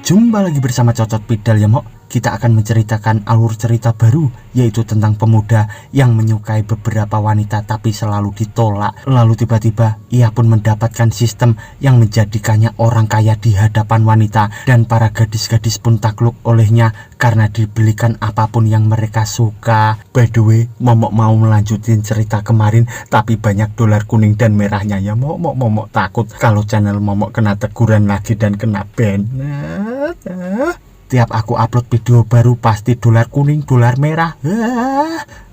Jumpa lagi bersama Cocot Pidal ya Mok. Kita akan menceritakan alur cerita baru, yaitu tentang pemuda yang menyukai beberapa wanita tapi selalu ditolak. Lalu tiba-tiba ia pun mendapatkan sistem yang menjadikannya orang kaya di hadapan wanita, dan para gadis-gadis pun takluk olehnya karena dibelikan apapun yang mereka suka. By the way, Momok mau melanjutin cerita kemarin, tapi banyak dolar kuning dan merahnya ya Momok takut kalau channel Momok kena teguran lagi dan kena ban. Tiap aku upload video baru pasti dolar kuning, dolar merah.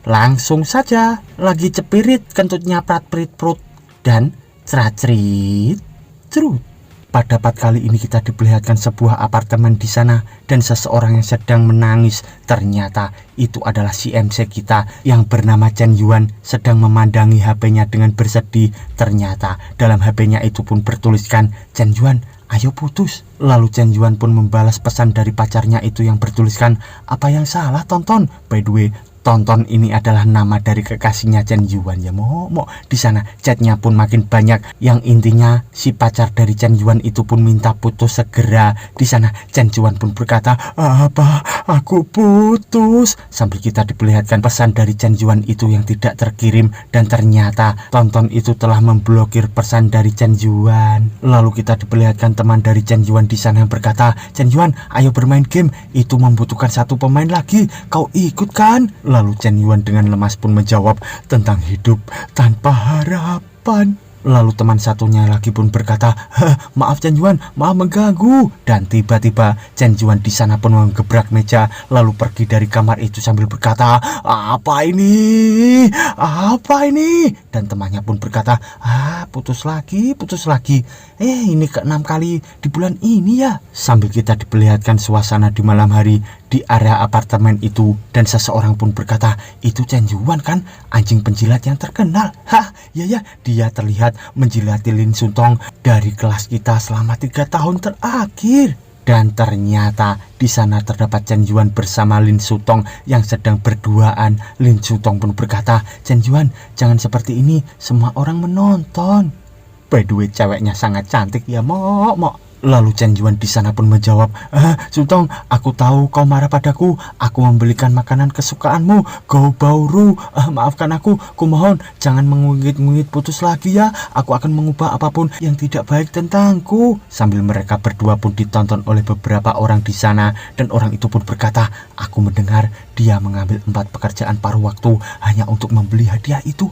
Langsung saja lagi cepirit kentutnya prat-prit prut dan cerat-cerit cerut. Pada part kali ini kita diperlihatkan sebuah apartemen di sana dan seseorang yang sedang menangis. Ternyata itu adalah si MC kita yang bernama Chen Yuan sedang memandangi HP-nya dengan bersedih. Ternyata dalam HP-nya itu pun bertuliskan, "Chen Yuan, ayo putus." Lalu Chen Yuan pun membalas pesan dari pacarnya itu yang bertuliskan, "Apa yang salah Tonton?" By the way, Tonton ini adalah nama dari kekasihnya Chen Yuan ya Momok. Di sana chatnya pun makin banyak, yang intinya si pacar dari Chen Yuan itu pun minta putus segera. Di sana Chen Yuan pun berkata, "Apa? Aku putus." Sambil kita diperlihatkan pesan dari Chen Yuan itu yang tidak terkirim, dan ternyata Tonton itu telah memblokir pesan dari Chen Yuan. Lalu kita diperlihatkan teman dari Chen Yuan di sana yang berkata, "Chen Yuan, ayo bermain game. Itu membutuhkan satu pemain lagi. Kau ikut kan?" Lalu Chen Yuan dengan lemas pun menjawab tentang hidup tanpa harapan. Lalu teman satunya lagi pun berkata, "Maaf Chen Yuan, maaf mengganggu." Dan tiba-tiba Chen Yuan di sana pun menggebrak meja lalu pergi dari kamar itu sambil berkata, "Apa ini? Apa ini?" Dan temannya pun berkata, putus lagi, putus lagi. Ini ke-6 kali di bulan ini ya." Sambil kita diperlihatkan suasana di malam hari di area apartemen itu, dan seseorang pun berkata, "Itu Chen Yuan kan, anjing penjilat yang terkenal." Ya, dia terlihat menjilati Lin Suntong dari kelas kita selama 3 tahun terakhir. Dan ternyata di sana terdapat Chen Yuan bersama Lin Sutong yang sedang berduaan. Lin Sutong pun berkata, "Chen Yuan, jangan seperti ini, semua orang menonton." By the way, ceweknya sangat cantik ya Mok. Lalu Chen Yuan di sana pun menjawab, "Sutong, aku tahu kau marah padaku. Aku membelikan makanan kesukaanmu, Go Bauru. Maafkan aku, kumohon jangan mengungit-ungit putus lagi ya. Aku akan mengubah apapun yang tidak baik tentangku." Sambil mereka berdua pun ditonton oleh beberapa orang di sana, dan orang itu pun berkata, "Aku mendengar dia mengambil 4 pekerjaan paruh waktu hanya untuk membeli hadiah itu.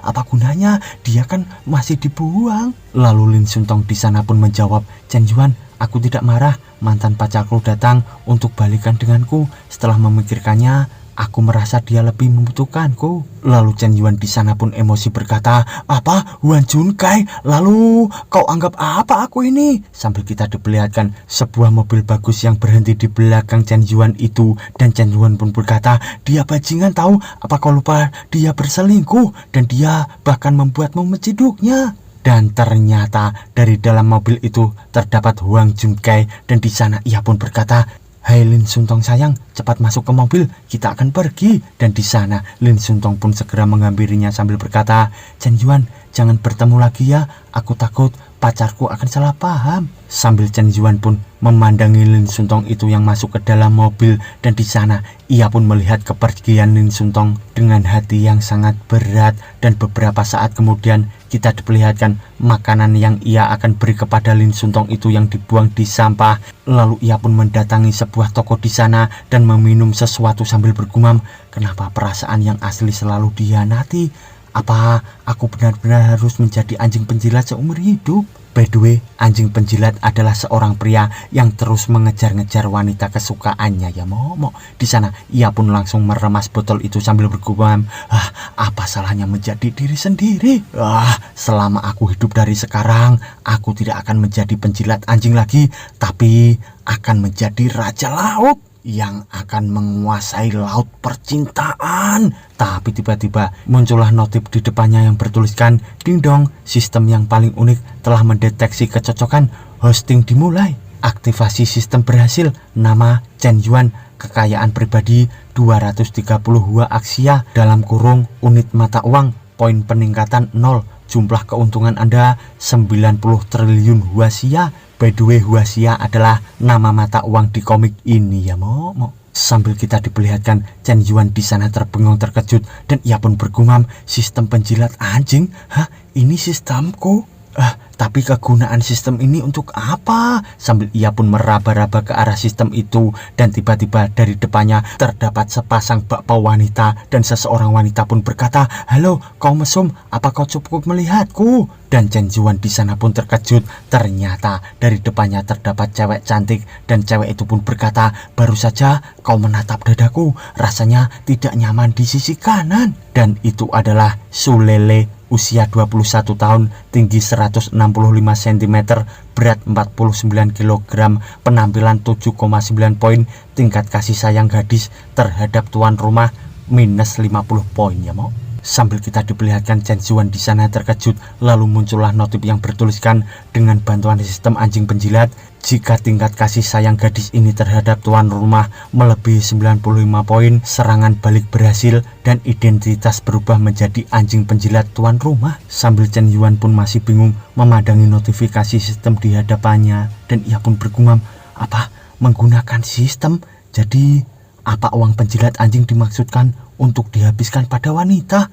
Apa gunanya? Dia kan masih dibuang." Lalu Lin Suntong di sana pun menjawab, "Chen Yuan, aku tidak marah. Mantan pacarku datang untuk balikan denganku. Setelah memikirkannya, aku merasa dia lebih membutuhkanku." Lalu Chen Yuan di sana pun emosi berkata, "Apa? Huan Junkai? Lalu kau anggap apa aku ini?" Sambil kita diperlihatkan sebuah mobil bagus yang berhenti di belakang Chen Yuan itu, dan Chen Yuan pun berkata, "Dia bajingan tahu. Apa kau lupa dia berselingkuh dan dia bahkan membuatmu menciduknya?" Dan ternyata dari dalam mobil itu terdapat Huang Junkai, dan di sana ia pun berkata, "Hai Lin Suntong sayang, cepat masuk ke mobil, kita akan pergi." Dan di sana Lin Suntong pun segera menghampirinya sambil berkata, "Chen Yuan, jangan bertemu lagi ya, aku takut pacarku akan salah paham." Sambil Chen Yuan pun memandangi Lin Suntong itu yang masuk ke dalam mobil, dan di sana ia pun melihat kepergian Lin Suntong dengan hati yang sangat berat. Dan beberapa saat kemudian kita diperlihatkan makanan yang ia akan beri kepada Lin Suntong itu yang dibuang di sampah. Lalu ia pun mendatangi sebuah toko di sana dan meminum sesuatu sambil bergumam, "Kenapa perasaan yang asli selalu dihianati? Apa aku benar-benar harus menjadi anjing penjilat seumur hidup?" By the way, anjing penjilat adalah seorang pria yang terus mengejar-ngejar wanita kesukaannya ya Momok. Di sana ia pun langsung meremas botol itu sambil bergumam, apa salahnya menjadi diri sendiri? Selama aku hidup dari sekarang, aku tidak akan menjadi penjilat anjing lagi, tapi akan menjadi raja laut yang akan menguasai laut percintaan. Tapi tiba-tiba muncullah notif di depannya yang bertuliskan, "Ding dong, sistem yang paling unik telah mendeteksi kecocokan. Hosting dimulai. Aktivasi sistem berhasil. Nama Chen Yuan, kekayaan pribadi 230 Hua Aksia dalam kurung unit mata uang, poin peningkatan 0, jumlah keuntungan Anda 90 triliun Hua Xia, By the way, Huaxia adalah nama mata uang di komik ini ya, Mo. Sambil kita diperlihatkan, Chen Yuan di sana terbengong terkejut dan ia pun bergumam, sistem penjilat anjing? Hah, ini sistemku? Tapi kegunaan sistem ini untuk apa? Sambil ia pun meraba-raba ke arah sistem itu dan tiba-tiba dari depannya terdapat sepasang bakpao wanita dan seseorang wanita pun berkata, "Halo, kau mesum, apa kau cukup melihatku?" Dan Chen Yuan di sana pun terkejut. Ternyata dari depannya terdapat cewek cantik dan cewek itu pun berkata, "Baru saja kau menatap dadaku, rasanya tidak nyaman di sisi kanan." Dan itu adalah Sulele, usia 21 tahun, tinggi 165 cm, berat 49 kg, penampilan 7,9 poin, tingkat kasih sayang gadis terhadap tuan rumah minus 50 poin ya, Mo. Sambil kita diperlihatkan Chen Yuan di sana terkejut, lalu muncullah notif yang bertuliskan, dengan bantuan sistem anjing penjilat, jika tingkat kasih sayang gadis ini terhadap tuan rumah melebihi 95 poin, serangan balik berhasil dan identitas berubah menjadi anjing penjilat tuan rumah. Sambil Chen Yuan pun masih bingung memandangi notifikasi sistem di hadapannya dan ia pun bergumam, apa menggunakan sistem? Jadi apa uang penjilat anjing dimaksudkan untuk dihabiskan pada wanita?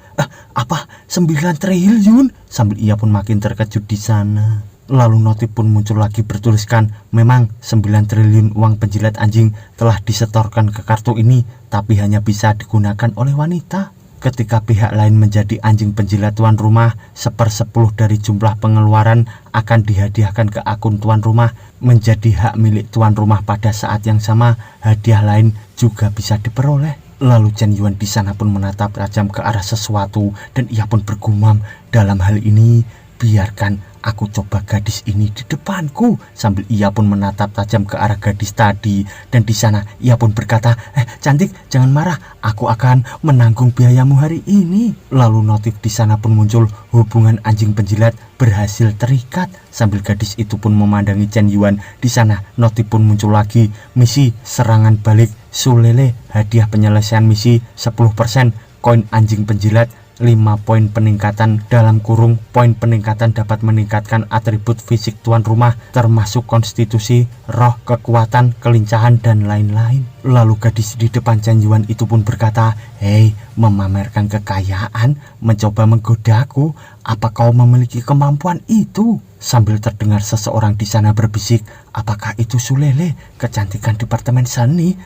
Apa 9 triliun? Sambil ia pun makin terkejut di sana. Lalu notif pun muncul lagi bertuliskan, memang 9 triliun uang penjilat anjing telah disetorkan ke kartu ini, tapi hanya bisa digunakan oleh wanita. Ketika pihak lain menjadi anjing penjilat tuan rumah, 1/10 dari jumlah pengeluaran akan dihadiahkan ke akun tuan rumah menjadi hak milik tuan rumah. Pada saat yang sama, hadiah lain juga bisa diperoleh. Lalu Chen Yuan di sana pun menatap tajam ke arah sesuatu dan ia pun bergumam, dalam hal ini biarkan aku coba gadis ini di depanku. Sambil ia pun menatap tajam ke arah gadis tadi dan di sana ia pun berkata, cantik, jangan marah, aku akan menanggung biayamu hari ini. Lalu notif di sana pun muncul, hubungan anjing penjilat berhasil terikat. Sambil gadis itu pun memandangi Chen Yuan, di sana notif pun muncul lagi, misi serangan balik Sulele, hadiah penyelesaian misi 10%, koin anjing penjilat 5 poin peningkatan, dalam kurung poin peningkatan dapat meningkatkan atribut fisik tuan rumah termasuk konstitusi, roh, kekuatan, kelincahan dan lain-lain. Lalu gadis di depan Chen Yuan itu pun berkata, "Hei, memamerkan kekayaan, mencoba menggodaku, apa kau memiliki kemampuan itu?" Sambil terdengar seseorang di sana berbisik, "Apakah itu Sulele, kecantikan departemen seni?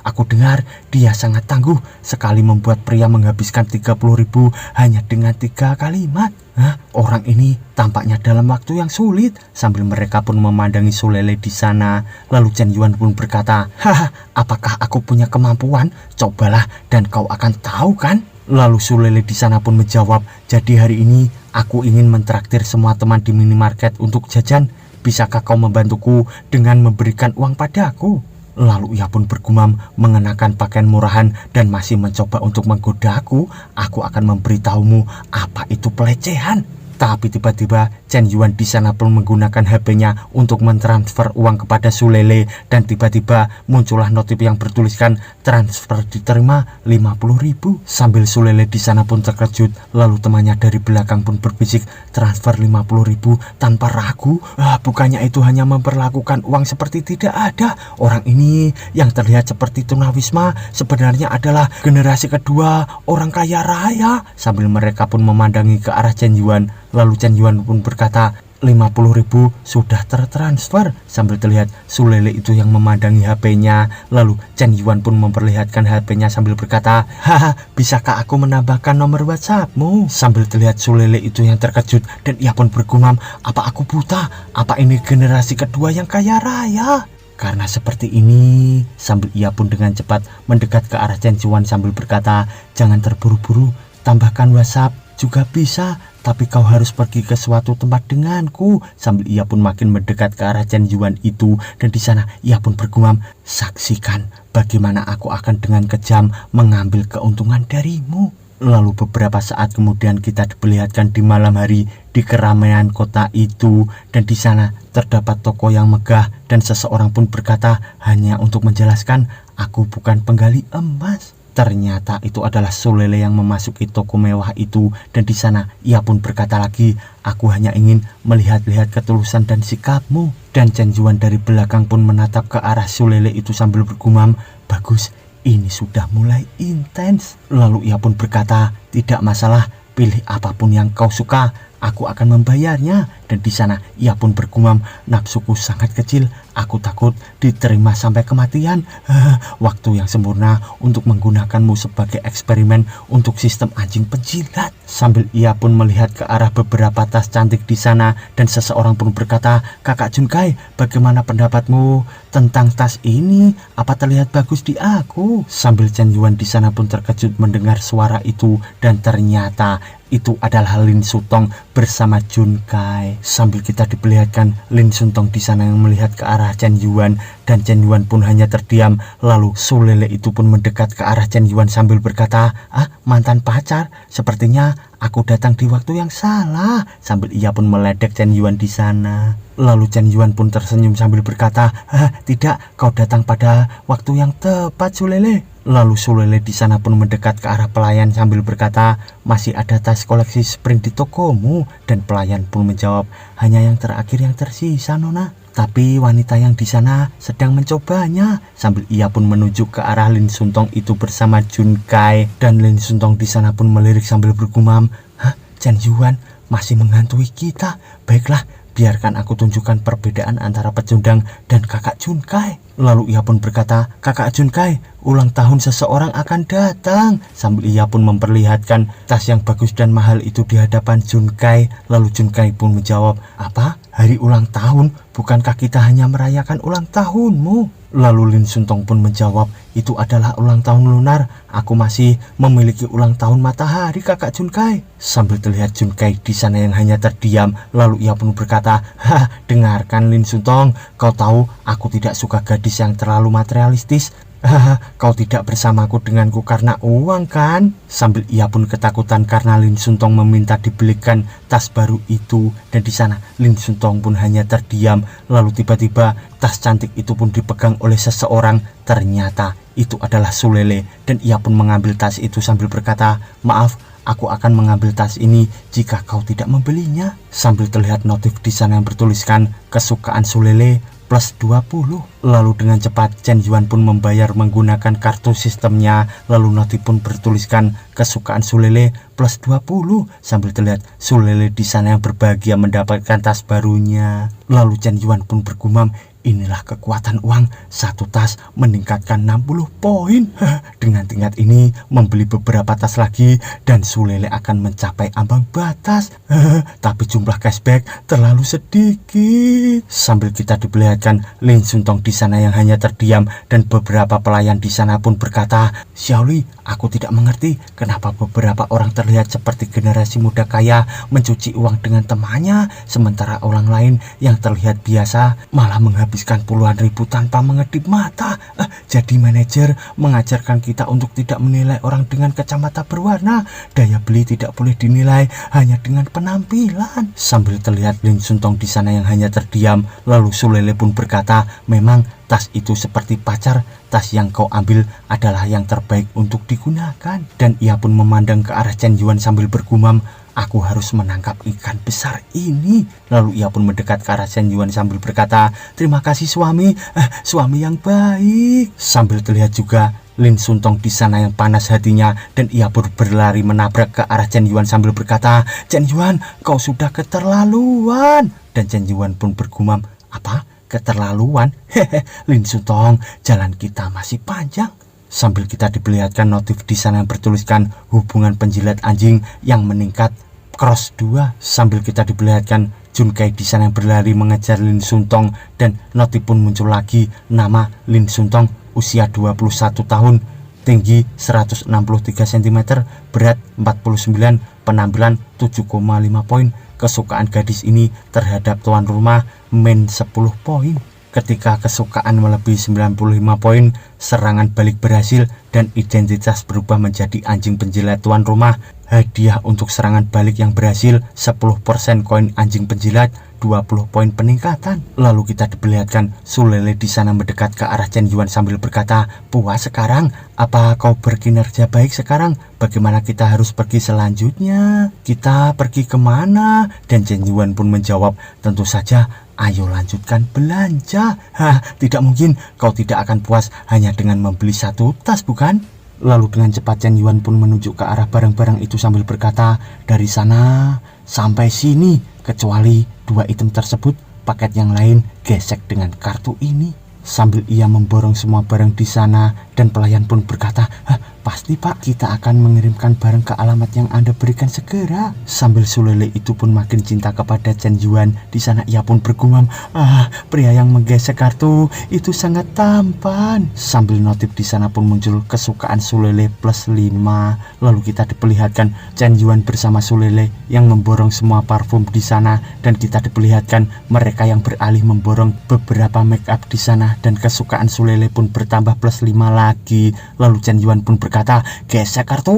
Aku dengar dia sangat tangguh sekali membuat pria menghabiskan 30.000 hanya dengan 3 kalimat. Orang ini tampaknya dalam waktu yang sulit." Sambil mereka pun memandangi Sulele di sana, lalu Chen Yuan pun berkata, "Apakah aku punya kemampuan? Cobalah dan kau akan tahu kan?" Lalu Sulele di sana pun menjawab, "Jadi hari ini aku ingin mentraktir semua teman di minimarket untuk jajan. Bisakah kau membantuku dengan memberikan uang padaku?" Lalu ia pun bergumam, mengenakan pakaian murahan dan masih mencoba untuk menggodaku. "Aku akan memberitahumu apa itu pelecehan." Tapi tiba-tiba Chen Yuan di sana pun menggunakan HP-nya untuk mentransfer uang kepada Sulele dan tiba-tiba muncullah notif yang bertuliskan transfer diterima 50.000. Sambil Sulele di sana pun terkejut, lalu temannya dari belakang pun berbisik, "Transfer 50.000 tanpa ragu? Bukannya itu hanya memperlakukan uang seperti tidak ada? Orang ini yang terlihat seperti tunawisma sebenarnya adalah generasi kedua orang kaya raya." Sambil mereka pun memandangi ke arah Chen Yuan, lalu Chen Yuan pun berkata, 50.000 sudah tertransfer. Sambil terlihat Sulele itu yang memandangi HP-nya, lalu Chen Yuan pun memperlihatkan HP-nya sambil berkata, "Bisakah aku menambahkan nomor WhatsAppmu?" Sambil terlihat Sulele itu yang terkejut dan ia pun bergumam, "Apa aku buta? Apa ini generasi kedua yang kaya raya?" Karena seperti ini, sambil ia pun dengan cepat mendekat ke arah Chen Yuan sambil berkata, "Jangan terburu-buru, tambahkan WhatsApp juga bisa, tapi kau harus pergi ke suatu tempat denganku." Sambil ia pun makin mendekat ke arah Chen Yuan itu dan di sana ia pun bergumam, "Saksikan bagaimana aku akan dengan kejam mengambil keuntungan darimu." Lalu beberapa saat kemudian kita diperlihatkan di malam hari di keramaian kota itu dan di sana terdapat toko yang megah dan seseorang pun berkata, "Hanya untuk menjelaskan, aku bukan penggali emas." Ternyata itu adalah Sulele yang memasuki toko mewah itu, dan di sana ia pun berkata lagi, "Aku hanya ingin melihat-lihat ketulusan dan sikapmu." Dan Chen Yuan dari belakang pun menatap ke arah Sulele itu sambil bergumam, "Bagus, ini sudah mulai intens." Lalu ia pun berkata, "Tidak masalah, pilih apapun yang kau suka, aku akan membayarnya." Dan di sana ia pun bergumam, "Nafsuku sangat kecil, aku takut diterima sampai kematian. Waktu yang sempurna untuk menggunakanmu sebagai eksperimen untuk sistem anjing penjilat." Sambil ia pun melihat ke arah beberapa tas cantik di sana, dan seseorang pun berkata, "Kakak Junkai, bagaimana pendapatmu tentang tas ini? Apa terlihat bagus di aku?" Sambil Chen Yuan di sana pun terkejut mendengar suara itu, dan ternyata itu adalah Lin Sutong bersama Junkai. Sambil kita diperlihatkan Lin Sutong di sana yang melihat ke arah Chen Yuan, dan Chen Yuan pun hanya terdiam. Lalu Sulele itu pun mendekat ke arah Chen Yuan sambil berkata, "Mantan pacar, sepertinya aku datang di waktu yang salah." Sambil ia pun meledek Chen Yuan di sana. Lalu Chen Yuan pun tersenyum sambil berkata, "Tidak, kau datang pada waktu yang tepat, Sulele." Lalu Sulele di sana pun mendekat ke arah pelayan sambil berkata, "Masih ada tas koleksi Spring di tokomu?" Dan pelayan pun menjawab, "Hanya yang terakhir yang tersisa, Nona. Tapi wanita yang di sana sedang mencobanya." Sambil ia pun menunjuk ke arah Lin Sutong itu bersama Junkai, dan Lin Sutong di sana pun melirik sambil bergumam, Chen Yuan masih menghantui kita. Baiklah, biarkan aku tunjukkan perbedaan antara pecundang dan kakak Junkai." Lalu ia pun berkata, "Kakak Junkai, ulang tahun seseorang akan datang." Sambil ia pun memperlihatkan tas yang bagus dan mahal itu di hadapan Junkai. Lalu Junkai pun menjawab, "Apa? Hari ulang tahun? Bukankah kita hanya merayakan ulang tahunmu?" Lalu Lin Sutong pun menjawab, "Itu adalah ulang tahun lunar. Aku masih memiliki ulang tahun matahari, kakak Junkai." Sambil terlihat Junkai di sana yang hanya terdiam. Lalu ia pun berkata, "Dengarkan Lin Sutong, kau tahu aku tidak suka gadis yang terlalu materialistis. Kau tidak bersamaku denganku karena uang, kan?" Sambil ia pun ketakutan karena Lin Sutong meminta dibelikan tas baru itu, dan di sana Lin Sutong pun hanya terdiam. Lalu tiba-tiba tas cantik itu pun dipegang oleh seseorang. Ternyata itu adalah Sulele, dan ia pun mengambil tas itu sambil berkata, "Maaf, aku akan mengambil tas ini jika kau tidak membelinya." Sambil terlihat notif di sana yang bertuliskan kesukaan Sulele plus 20. Lalu dengan cepat Chen Yuan pun membayar menggunakan kartu sistemnya. Lalu notif pun bertuliskan kesukaan Sulele plus 20. Sambil terlihat Sulele di sana yang berbahagia mendapatkan tas barunya. Lalu Chen Yuan pun bergumam, "Inilah kekuatan uang, satu tas meningkatkan 60 poin. Dengan tingkat ini membeli beberapa tas lagi dan Sulele akan mencapai ambang batas. Tapi jumlah cashback terlalu sedikit." Sambil kita diperlihatkan Lin Sutong di sana yang hanya terdiam, dan beberapa pelayan di sana pun berkata, "Xiaoli, aku tidak mengerti kenapa beberapa orang terlihat seperti generasi muda kaya mencuci uang dengan temannya, sementara orang lain yang terlihat biasa malah menghabiskan puluhan ribu tanpa mengedip mata. Jadi manajer mengajarkan kita untuk tidak menilai orang dengan kacamata berwarna. Daya beli tidak boleh dinilai hanya dengan penampilan." Sambil terlihat Lin Sutong di sana yang hanya terdiam. Lalu Sulele pun berkata, "Memang tas itu seperti pacar, tas yang kau ambil adalah yang terbaik untuk digunakan." Dan ia pun memandang ke arah Chen Yuan sambil bergumam, "Aku harus menangkap ikan besar ini." Lalu ia pun mendekat ke arah Chen Yuan sambil berkata, "Terima kasih suami, suami yang baik." Sambil terlihat juga Lin Sutong di sana yang panas hatinya, dan ia pun berlari menabrak ke arah Chen Yuan sambil berkata, "Chen Yuan, kau sudah keterlaluan." Dan Chen Yuan pun bergumam, "Apa? Keterlaluan? Lin Sutong, jalan kita masih panjang." Sambil kita diperlihatkan notif di sana yang bertuliskan hubungan penjilat anjing yang meningkat cross 2. Sambil kita diperlihatkan Junkai di sana yang berlari mengejar Lin Sutong, dan notif pun muncul lagi nama Lin Sutong, usia 21 tahun, tinggi 163 cm, berat 49, penampilan 7,5 poin. Kesukaan gadis ini terhadap tuan rumah min 10 poin. Ketika kesukaan melebihi 95 poin, serangan balik berhasil dan identitas berubah menjadi anjing penjilat tuan rumah. Hadiah untuk serangan balik yang berhasil 10% koin anjing penjilat, 20 poin peningkatan. Lalu kita diperlihatkan Sulele di sana mendekat ke arah Chen Yuan sambil berkata, "Puas sekarang? Apa kau berkinerja baik sekarang? Bagaimana kita harus pergi selanjutnya? Kita pergi kemana?" Dan Chen Yuan pun menjawab, "Tentu saja, ayo lanjutkan belanja." "Hah, tidak mungkin, kau tidak akan puas hanya dengan membeli satu tas, bukan?" Lalu dengan cepat Chen Yuan pun menunjuk ke arah barang-barang itu sambil berkata, "Dari sana sampai sini, kecuali 2 item tersebut, paket yang lain gesek dengan kartu ini." Sambil ia memborong semua barang di sana dan pelayan pun berkata, "Hah, pasti Pak, kita akan mengirimkan barang ke alamat yang Anda berikan segera." Sambil Sulele itu pun makin cinta kepada Chen Yuan. Di sana ia pun bergumam, "Ah, pria yang menggesek kartu itu sangat tampan." Sambil notif di sana pun muncul kesukaan Sulele plus 5. Lalu kita diperlihatkan Chen Yuan bersama Sulele yang memborong semua parfum di sana, dan kita diperlihatkan mereka yang beralih memborong beberapa make up di sana, dan kesukaan Sulele pun bertambah plus 5 lagi. Lalu Chen Yuan pun berkata, "Gesek kartu."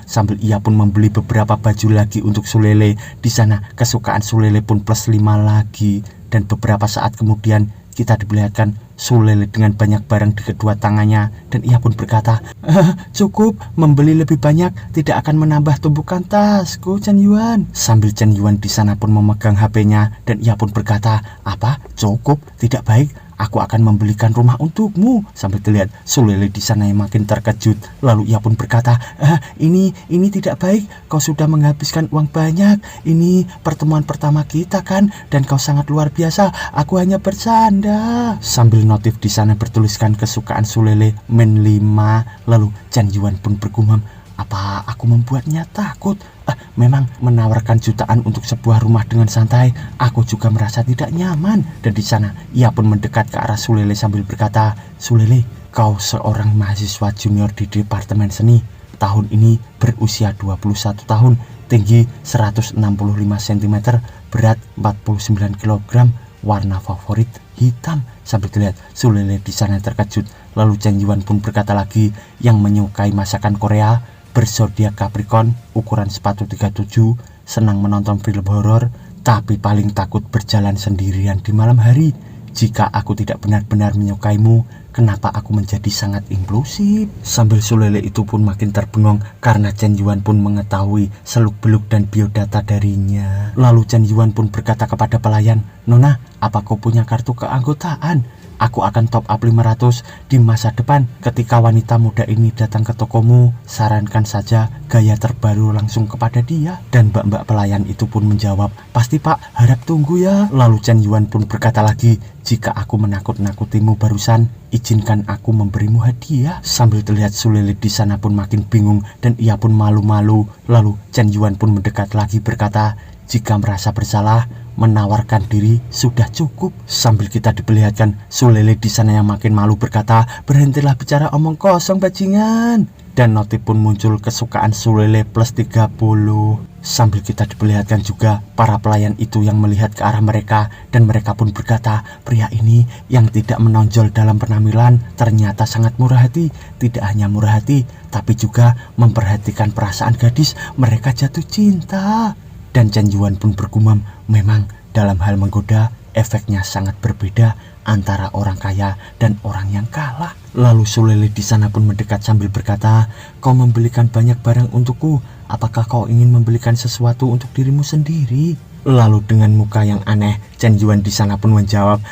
Sambil ia pun membeli beberapa baju lagi untuk Sulele. Di sana kesukaan Sulele pun plus 5 lagi. Dan beberapa saat kemudian kita diperlihatkan Sulele dengan banyak barang di kedua tangannya, dan ia pun berkata, "Cukup, membeli lebih banyak tidak akan menambah tumpukan tasku, Chen Yuan." Sambil Chen Yuan di sana pun memegang HP-nya, dan ia pun berkata, "Apa? Cukup? Tidak baik. Aku akan membelikan rumah untukmu." Sambil terlihat Sulele di sana yang makin terkejut. Lalu ia pun berkata, Ini tidak baik. Kau sudah menghabiskan uang banyak. Ini pertemuan pertama kita kan, dan kau sangat luar biasa. Aku hanya bercanda." Sambil notif di sana bertuliskan kesukaan Sulele min 5. Lalu Chen Yuan pun bergumam, "Apa aku membuatnya takut? Memang menawarkan jutaan untuk sebuah rumah dengan santai, aku juga merasa tidak nyaman." Dan di sana ia pun mendekat ke arah Sulele sambil berkata, "Sulele, kau seorang mahasiswa junior di Departemen Seni. Tahun ini berusia 21 tahun, tinggi 165 cm, berat 49 kg, warna favorit hitam." Sambil terlihat Sulele di sana terkejut. Lalu Chen Yuan pun berkata lagi, "Yang menyukai masakan Korea, berzodiak Capricorn, ukuran sepatu 37, senang menonton film horor, tapi paling takut berjalan sendirian di malam hari. Jika aku tidak benar-benar menyukaimu, kenapa aku menjadi sangat impulsif?" Sambil Sulele itu pun makin terbengong karena Chen Yuan pun mengetahui seluk-beluk dan biodata darinya. Lalu Chen Yuan pun berkata kepada pelayan, "Nona, apa kau punya kartu keanggotaan? Aku akan top up 500 di masa depan. Ketika wanita muda ini datang ke tokomu, sarankan saja gaya terbaru langsung kepada dia." Dan mbak-mbak pelayan itu pun menjawab, "Pasti Pak, harap tunggu ya." Lalu Chen Yuan pun berkata lagi, "Jika aku menakut-nakutimu barusan, izinkan aku memberimu hadiah." Sambil terlihat Sulele di sana pun makin bingung dan ia pun malu-malu. Lalu Chen Yuan pun mendekat lagi berkata, "Jika merasa bersalah, menawarkan diri sudah cukup." Sambil kita diperlihatkan Sulele di sana yang makin malu berkata, "Berhentilah bicara omong kosong bajingan." Dan notif pun muncul kesukaan Sulele plus 30. Sambil kita diperlihatkan juga para pelayan itu yang melihat ke arah mereka, dan mereka pun berkata, "Pria ini yang tidak menonjol dalam penampilan ternyata sangat murah hati. Tidak hanya murah hati, tapi juga memperhatikan perasaan gadis. Mereka jatuh cinta." Dan Chen Yuan pun bergumam, memang dalam hal menggoda, efeknya sangat berbeda antara orang kaya dan orang yang kalah. Lalu Sulele di sana pun mendekat sambil berkata, "Kau membelikan banyak barang untukku. Apakah kau ingin membelikan sesuatu untuk dirimu sendiri?" Lalu dengan muka yang aneh, Chen Yuan di sana pun menjawab,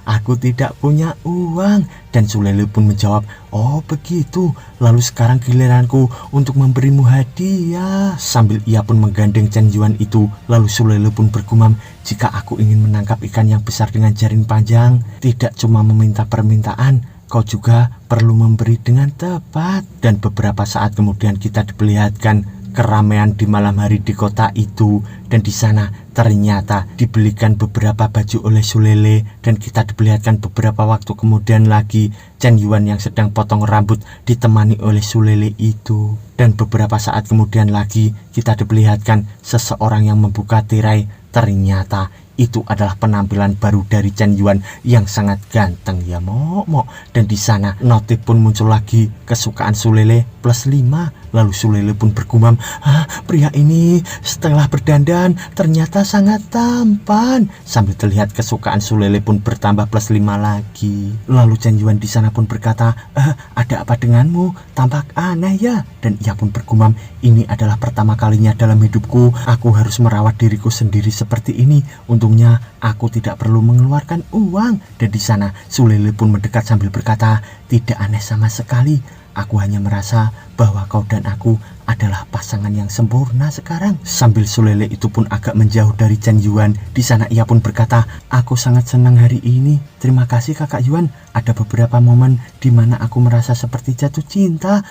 "Aku tidak punya uang." Dan Sulele pun menjawab, "Oh begitu, lalu sekarang giliranku untuk memberimu hadiah." Sambil ia pun menggandeng Chen Yuan itu, lalu Sulele pun bergumam, "Jika aku ingin menangkap ikan yang besar dengan jaring panjang, tidak cuma meminta permintaan, kau juga perlu memberi dengan tepat." Dan beberapa saat kemudian kita diperlihatkan keramaian di malam hari di kota itu, dan di sana ternyata dibelikan beberapa baju oleh Sulele, dan kita diperlihatkan beberapa waktu kemudian lagi Chen Yuan yang sedang potong rambut ditemani oleh Sulele itu. Dan beberapa saat kemudian lagi kita diperlihatkan seseorang yang membuka tirai, ternyata itu adalah penampilan baru dari Chen Yuan yang sangat ganteng ya Mok. Dan di sana notif pun muncul lagi, kesukaan Sulele +5. Lalu Sulele pun bergumam, pria ini setelah berdandan ternyata sangat tampan. Sambil terlihat kesukaan Sulele pun bertambah +5 lagi. Lalu Chen Yuan di sana pun berkata, ada apa denganmu? Tampak aneh ya. Dan ia pun bergumam, ini adalah pertama kalinya dalam hidupku aku harus merawat diriku sendiri seperti ini. Untungnya aku tidak perlu mengeluarkan uang. Dan di sana Sulele pun mendekat sambil berkata, tidak aneh sama sekali. Aku hanya merasa bahwa kau dan aku adalah pasangan yang sempurna sekarang. Sambil Sulele itu pun agak menjauh dari Chen Yuan. Di sana ia pun berkata, aku sangat senang hari ini. Terima kasih kakak Yuan. Ada beberapa momen di mana aku merasa seperti jatuh cinta.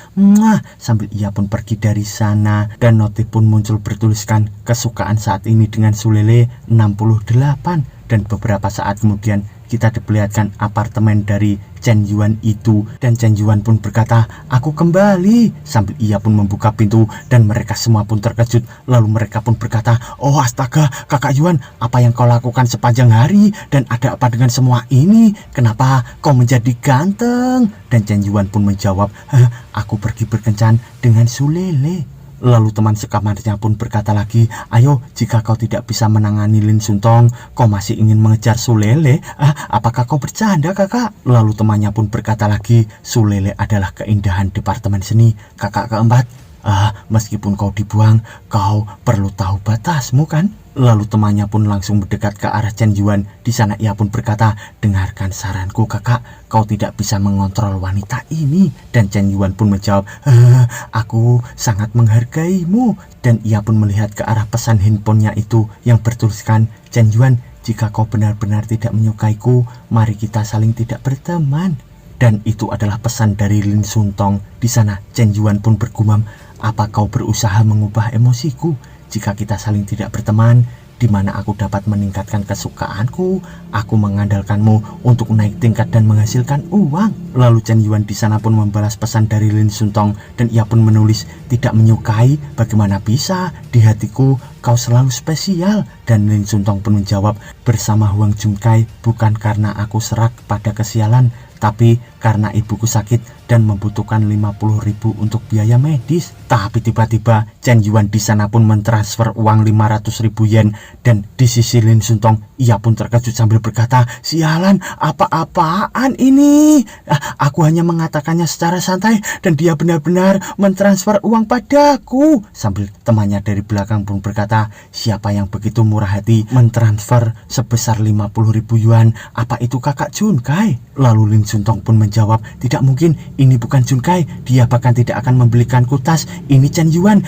Sambil ia pun pergi dari sana. Dan notif pun muncul bertuliskan, kesukaan saat ini dengan Sulele 68. Dan beberapa saat kemudian kita diperlihatkan apartemen dari Chen Yuan itu. Dan Chen Yuan pun berkata, aku kembali. Sambil ia pun membuka pintu dan mereka semua pun terkejut. Lalu mereka pun berkata, oh astaga kakak Yuan, apa yang kau lakukan sepanjang hari? Dan ada apa dengan semua ini? Kenapa kau menjadi ganteng? Dan Chen Yuan pun menjawab, aku pergi berkencan dengan Sulele. Lalu teman sekamarnya pun berkata lagi, ayo jika kau tidak bisa menangani Lin Suntong, kau masih ingin mengejar Sulele? Apakah kau bercanda kakak? Lalu temannya pun berkata lagi, Sulele adalah keindahan departemen seni kakak keempat. Meskipun kau dibuang, kau perlu tahu batasmu kan? Lalu temannya pun langsung mendekat ke arah Chen Yuan. Di sana ia pun berkata, dengarkan saranku kakak, kau tidak bisa mengontrol wanita ini. Dan Chen Yuan pun menjawab, aku sangat menghargaimu. Dan ia pun melihat ke arah pesan handphonenya itu yang bertuliskan, Chen Yuan, jika kau benar-benar tidak menyukaiku, mari kita saling tidak berteman. Dan itu adalah pesan dari Lin Suntong. Di sana Chen Yuan pun bergumam, apa kau berusaha mengubah emosiku? Jika kita saling tidak berteman, di mana aku dapat meningkatkan kesukaanku? Aku mengandalkanmu untuk naik tingkat dan menghasilkan uang. Lalu Chen Yuan di sana pun membalas pesan dari Lin Suntong dan ia pun menulis, tidak menyukai, bagaimana bisa? Di hatiku kau selalu spesial. Dan Lin Suntong pun menjawab, bersama Huang Junkai bukan karena aku serak pada kesialan, tapi karena ibuku sakit dan membutuhkan 50.000 untuk biaya medis. Tapi tiba-tiba Chen Yuan di sana pun mentransfer uang 500.000 yen. Dan di sisi Lin Suntong ia pun terkejut sambil berkata, sialan, apa-apaan ini? Aku hanya mengatakannya secara santai dan dia benar-benar mentransfer uang padaku. Sambil temannya dari belakang pun berkata, siapa yang begitu murah hati mentransfer sebesar 50.000 yuan? Apa itu kakak Junkai? Lalu Lin Suntong pun menjawab, tidak mungkin, ini bukan Junkai, dia bahkan tidak akan membelikanku tas, ini Chen Yuan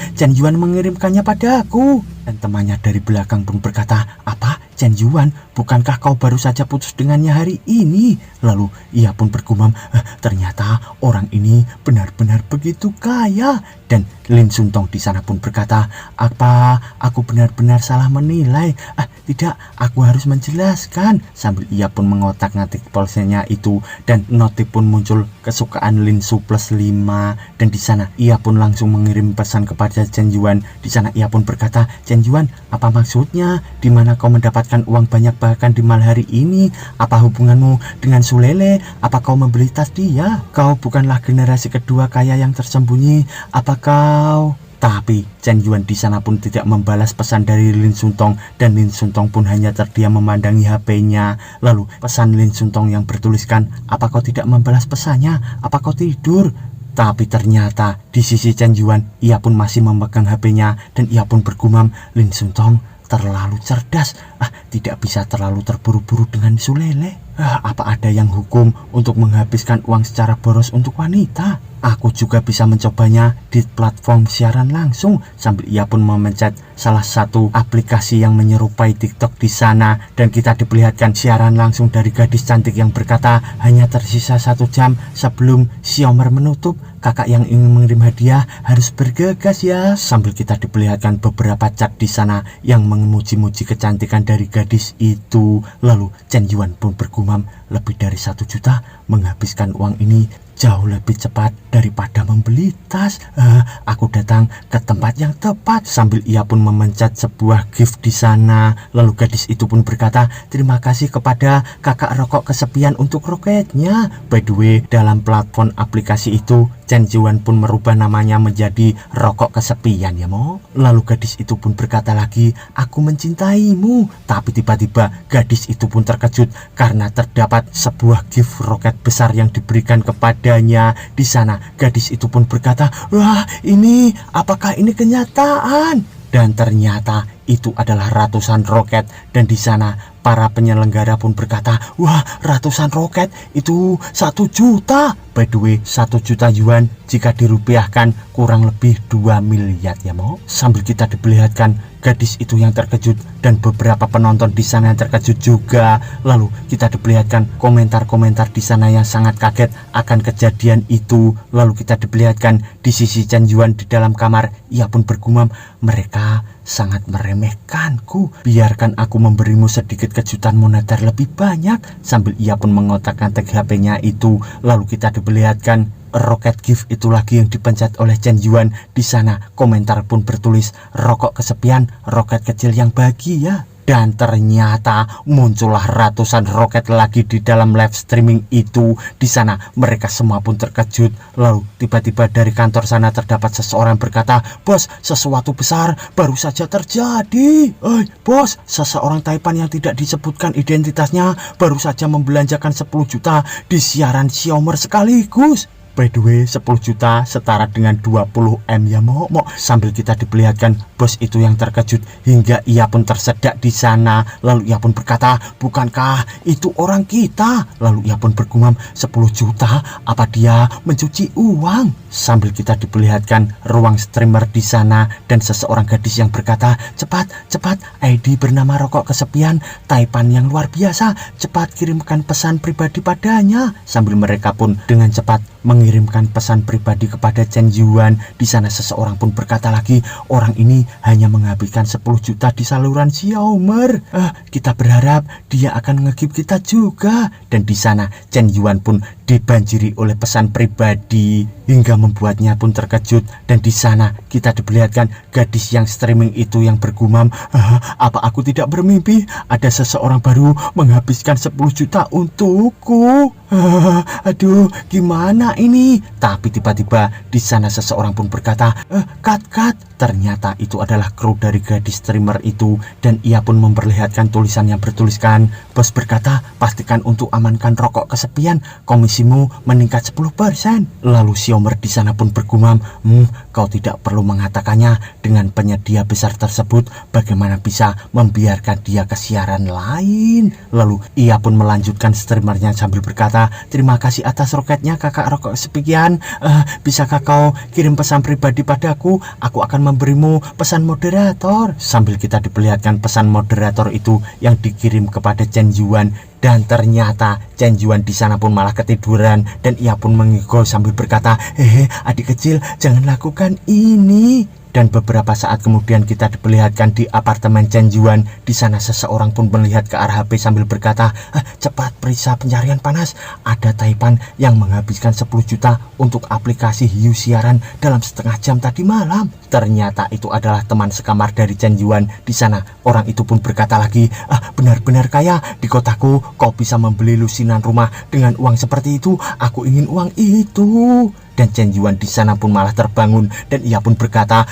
mengirimkannya padaku. Dan temannya dari belakang pun berkata, apa? Chen Yuan, bukankah kau baru saja putus dengannya hari ini? Lalu ia pun bergumam, ternyata orang ini benar-benar begitu kaya. Dan Lin Suntong di sana pun berkata, apa aku benar-benar salah menilai? Tidak, aku harus menjelaskan. Sambil ia pun mengotak-ngatik polsenya itu dan notif pun muncul, kesukaan Lin Su +5. Dan di sana ia pun langsung mengirim pesan kepada Chen Yuan. Di sana ia pun berkata, Chen Yuan, apa maksudnya? Di mana kau mendapatkan uang banyak bahkan di malam hari ini? Apa hubunganmu dengan Sulele? Apa kau membeli tas dia? Kau bukanlah generasi kedua kaya yang tersembunyi. Apa kau? Tapi Chen Yuan di sana pun tidak membalas pesan dari Lin Suntong dan Lin Suntong pun hanya terdiam memandangi HP-nya. Lalu pesan Lin Suntong yang bertuliskan, apa kau tidak membalas pesannya? Apa kau tidur? Tapi ternyata di sisi Chen Yuan ia pun masih memegang HP-nya dan ia pun bergumam, Lin Suntong terlalu cerdas, tidak bisa terlalu terburu-buru dengan Sulele. Apa ada yang hukum untuk menghabiskan uang secara boros untuk wanita? Aku juga bisa mencobanya di platform siaran langsung. Sambil ia pun memencet salah satu aplikasi yang menyerupai TikTok di sana dan kita diperlihatkan siaran langsung dari gadis cantik yang berkata, hanya tersisa 1 jam sebelum Xiaomer menutup. Kakak yang ingin mengirim hadiah harus bergegas ya. Sambil kita diperlihatkan beberapa chat di sana yang memuji-muji kecantikan dari gadis itu. Lalu Chen Yuan pun bergumam, lebih dari 1 juta, menghabiskan uang ini jauh lebih cepat daripada membeli tas. Aku datang ke tempat yang tepat. Sambil ia pun memencet sebuah gift di sana. Lalu gadis itu pun berkata, terima kasih kepada kakak rokok kesepian untuk roketnya. By the way, dalam platform aplikasi itu Chen Jiwan pun merubah namanya menjadi rokok kesepian ya Mo. Lalu gadis itu pun berkata lagi, aku mencintaimu. Tapi tiba-tiba gadis itu pun terkejut karena terdapat sebuah gift roket besar yang diberikan kepadanya. Di sana gadis itu pun berkata, wah ini apakah ini kenyataan? Dan ternyata itu adalah ratusan roket. Dan di sana para penyelenggara pun berkata, wah ratusan roket itu 1 juta. By the way, 1 juta yuan jika dirupiahkan kurang lebih 2 miliar ya Mo. Sambil kita diperlihatkan gadis itu yang terkejut dan beberapa penonton di sana yang terkejut juga. Lalu kita diperlihatkan komentar-komentar di sana yang sangat kaget akan kejadian itu. Lalu kita diperlihatkan di sisi Chen Yuan di dalam kamar, ia pun bergumam, mereka sangat meremehkanku. Biarkan aku memberimu sedikit kejutan moneter lebih banyak. Sambil ia pun mengotak-atik HP-nya itu. Lalu kita diperlihatkan roket gift itu lagi yang dipencet oleh Chen Yuan. Di sana komentar pun bertulis, rokok kesepian, roket kecil yang bahagia. Dan ternyata muncullah ratusan roket lagi di dalam live streaming itu. Di sana mereka semua pun terkejut. Lalu tiba-tiba dari kantor sana terdapat seseorang berkata, bos, sesuatu besar baru saja terjadi. Bos, seseorang Taipan yang tidak disebutkan identitasnya baru saja membelanjakan 10 juta di siaran Xiaomer sekaligus. By the way, 10 juta setara dengan 20 M ya Mo. Sambil kita diperlihatkan bos itu yang terkejut hingga ia pun tersedak di sana. Lalu ia pun berkata, bukankah itu orang kita? Lalu ia pun bergumam, 10 juta? Apa dia mencuci uang? Sambil kita diperlihatkan ruang streamer di sana dan seseorang gadis yang berkata, cepat, ID bernama rokok kesepian Taipan yang luar biasa, cepat kirimkan pesan pribadi padanya. Sambil mereka pun dengan cepat mengirimkan pesan pribadi kepada Chen Yuan. Di sana seseorang pun berkata lagi, orang ini hanya menghabiskan 10 juta di saluran Xiaomer. Kita berharap dia akan nge-gift kita juga. Dan di sana Chen Yuan pun dibanjiri oleh pesan pribadi hingga membuatnya pun terkejut. Dan di sana kita diperlihatkan gadis yang streaming itu yang bergumam, apa aku tidak bermimpi? Ada seseorang baru menghabiskan 10 juta untukku. Aduh, gimana ini? Tapi tiba-tiba di sana seseorang pun berkata, cut. Ternyata itu adalah kru dari gadis streamer itu. Dan ia pun memperlihatkan tulisan yang bertuliskan, bos berkata, pastikan untuk amankan rokok kesepian, komisimu meningkat 10%. Lalu Xiaomer di sana pun bergumam, kau tidak perlu mengatakannya. Dengan penyedia besar tersebut, bagaimana bisa membiarkan dia ke siaran lain? Lalu ia pun melanjutkan streamernya sambil berkata, terima kasih atas roketnya kakak rokok kesepian. Bisakah kau kirim pesan pribadi padaku? Aku akan memberimu pesan moderator. Sambil kita diperlihatkan pesan moderator itu yang dikirim kepada Chen Yuan. Dan ternyata Chen Yuan di sana pun malah ketiduran dan ia pun mengigau sambil berkata, adik kecil, jangan lakukan ini. Dan beberapa saat kemudian kita diperlihatkan di apartemen Chen Yuan. Di sana seseorang pun melihat ke arah HP sambil berkata, cepat periksa pencarian panas. Ada Taipan yang menghabiskan 10 juta untuk aplikasi hiu siaran dalam setengah jam tadi malam. Ternyata itu adalah teman sekamar dari Chen Yuan. Di sana orang itu pun berkata lagi, benar-benar kaya. Di kotaku kau bisa membeli lusinan rumah dengan uang seperti itu. Aku ingin uang itu. Dan Chen Yuan di sana pun malah terbangun dan ia pun berkata,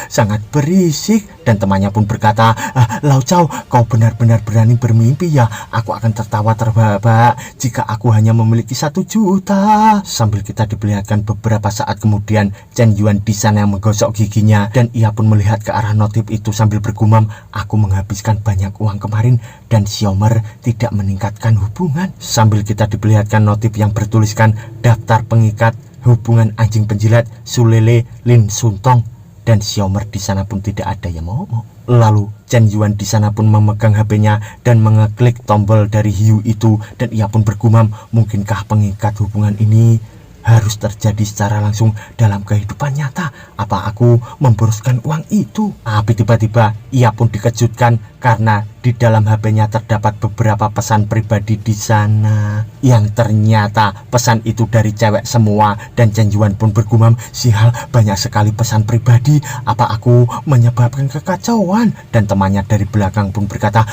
sangat berisik. Dan temannya pun berkata, Lau Chao, kau benar-benar berani bermimpi ya. Aku akan tertawa terbahak jika aku hanya memiliki 1 juta. Sambil kita diperlihatkan beberapa saat kemudian Chen Yuan di sana yang menggosok giginya dan ia pun melihat ke arah notif itu sambil bergumam, aku menghabiskan banyak uang kemarin dan Xiaomer tidak meningkatkan hubungan. Sambil kita diperlihatkan notif yang bertuliskan daftar pengikat hubungan anjing penjilat Sulele Lin Suntong. Dan Xiaomer di sana pun tidak ada ya Mo. Lalu Chen Yuan di sana pun memegang HP-nya dan mengeklik tombol dari hiu itu dan ia pun bergumam, mungkinkah pengikat hubungan ini harus terjadi secara langsung dalam kehidupan nyata? Apa aku memboroskan uang itu? Tapi tiba-tiba ia pun dikejutkan karena di dalam HP-nya terdapat beberapa pesan pribadi di sana, yang ternyata pesan itu dari cewek semua. Dan Chen Yuan pun bergumam, "Sial, banyak sekali pesan pribadi, apa aku menyebabkan kekacauan?" Dan temannya dari belakang pun berkata,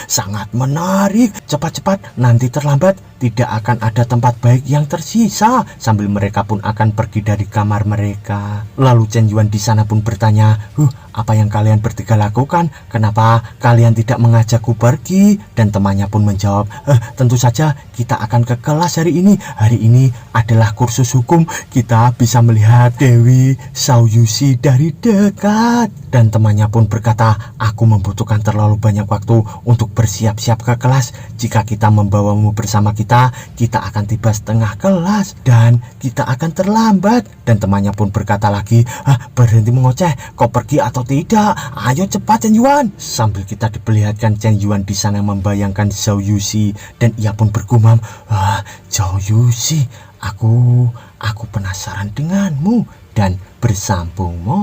sangat menarik, cepat-cepat, nanti terlambat tidak akan ada tempat baik yang tersisa." Sambil mereka pun akan pergi dari kamar mereka. Lalu Chen Yuan di sana pun bertanya, "Apa yang kalian bertiga lakukan? Kenapa kalian tidak mengajakku pergi?" Dan temannya pun menjawab, "Tentu saja kita akan ke kelas hari ini. Hari ini adalah kursus hukum. Kita bisa melihat Dewi Xiaoyuxi dari dekat." Dan temannya pun berkata, "Aku membutuhkan terlalu banyak waktu untuk bersiap-siap ke kelas. Jika kita membawamu bersama kita akan tiba setengah kelas dan kita akan terlambat." Dan temannya pun berkata lagi, "Berhenti mengoceh, kau pergi atau tidak? Ayo cepat Chen Yuan." Sambil kita diperlihatkan Chen Yuan di sana membayangkan Zhao Yuxi, dan ia pun bergumam, "Zhao Yuxi, aku penasaran denganmu." Dan bersambung mo.